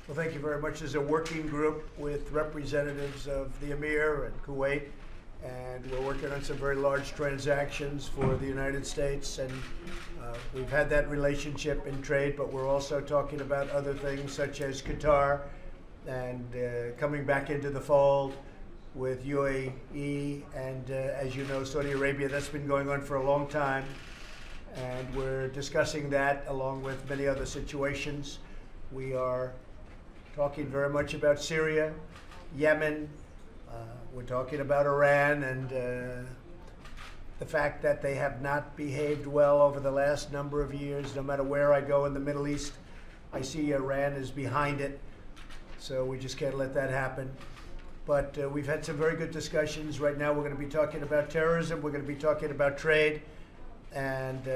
Well, thank you very much. There's a working group with representatives of the Amir and Kuwait, and we're working on some very large transactions for the United States. And we've had that relationship in trade, but we're also talking about other things such as Qatar and coming back into the fold with UAE and, as you know, Saudi Arabia. That's been going on for a long time, and we're discussing that along with many other situations. We are talking very much about Syria, Yemen. We're talking about Iran and the fact that they have not behaved well over the last number of years. No matter where I go in the Middle East, I see Iran is behind it. So we just can't let that happen. But we've had some very good discussions. Right now we're going to be talking about terrorism. We're going to be talking about trade. And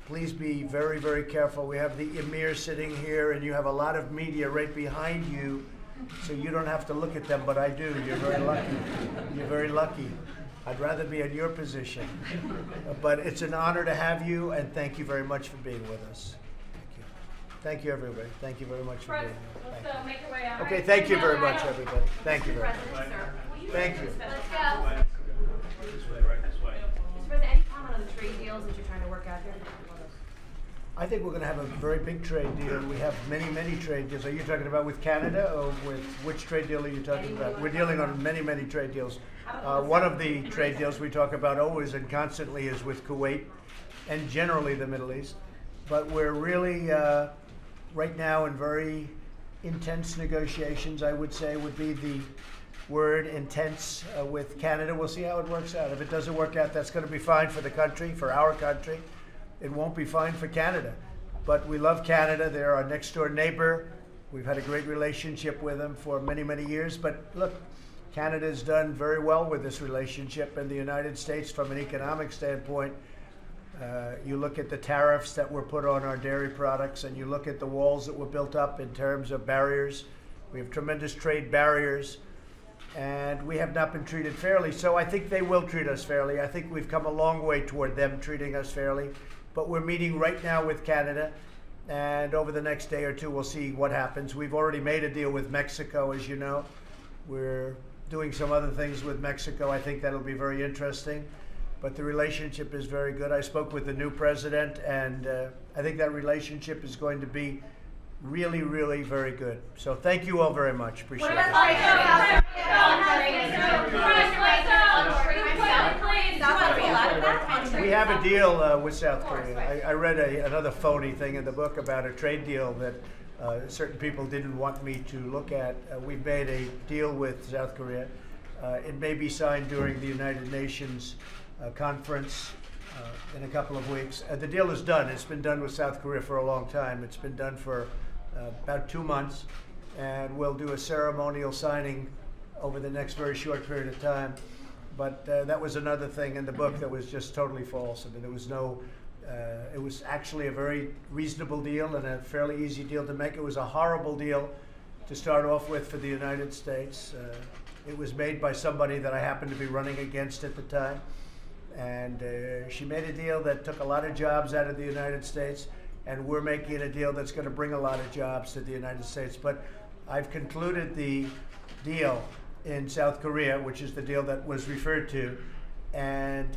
please be very, very careful. We have the Amir sitting here, and you have a lot of media right behind you, so you don't have to look at them, but I do. You're very lucky. You're very lucky. I'd rather be in your position. But it's an honor to have you, and thank you very much for being with us. Thank you. Thank you, everybody. Thank you very much for being here. Let's make our way out. Okay, thank you very much, everybody. Thank you very much. Thank you. Let's go. This way, right this way. Mr. President, any comment on the trade deals that you're trying to work out here? I think we're going to have a very big trade deal. We have many, many trade deals. Are you talking about with Canada, or with which trade deal are you talking about? We're dealing on many, many trade deals. One of the trade deals we talk about always and constantly is with Kuwait and generally the Middle East. But we're really right now in very intense negotiations, I would say would be the word, intense, with Canada. We'll see how it works out. If it doesn't work out, that's going to be fine for the country, for our country. It won't be fine for Canada. But we love Canada. They're our next door neighbor. We've had a great relationship with them for many, many years. But look, Canada's done very well with this relationship, and the United States from an economic standpoint. You look at the tariffs that were put on our dairy products, and you look at the walls that were built up in terms of barriers. We have tremendous trade barriers, and we have not been treated fairly. So I think they will treat us fairly. I think we've come a long way toward them treating us fairly. But we're meeting right now with Canada, and over the next day or two, we'll see what happens. We've already made a deal with Mexico, as you know. We're doing some other things with Mexico. I think that'll be very interesting. But the relationship is very good. I spoke with the new president, and I think that relationship is going to be really, really very good. So thank you all very much. Appreciate it. We have a deal with South Korea. I read another phony thing in the book about a trade deal that certain people didn't want me to look at. We've made a deal with South Korea. It may be signed during the United Nations conference in a couple of weeks. The deal is done. It's been done with South Korea for a long time. It's been done for about 2 months, and we'll do a ceremonial signing over the next very short period of time. But that was another thing in the book that was just totally false. I mean, there was no, it was actually a very reasonable deal and a fairly easy deal to make. It was a horrible deal to start off with for the United States. It was made by somebody that I happened to be running against at the time. And she made a deal that took a lot of jobs out of the United States, and we're making a deal that's going to bring a lot of jobs to the United States. But I've concluded the deal in South Korea, which is the deal that was referred to. And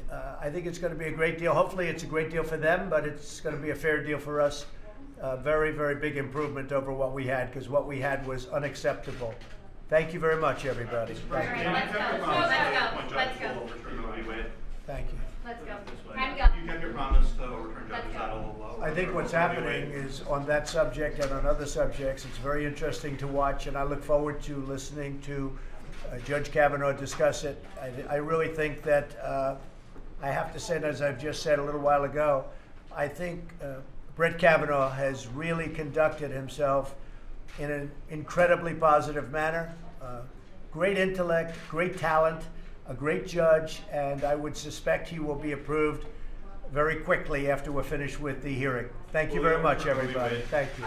I think it's going to be a great deal. Hopefully it's a great deal for them, but it's going to be a fair deal for us. Very, very big improvement over what we had, because what we had was unacceptable. Thank you very much, everybody. Thank you. Let's go. Let's go. Thank you. Let's go. Time to go. You kept your promise to overturn judges out a little low. I think what's happening is on that subject and on other subjects, it's very interesting to watch, and I look forward to listening to Judge Kavanaugh discuss it. I really think that I have to say, and as I've just said a little while ago, I think Brett Kavanaugh has really conducted himself in an incredibly positive manner. Great intellect, great talent, a great judge, and I would suspect he will be approved very quickly after we're finished with the hearing. Thank you very much, everybody. Thank you.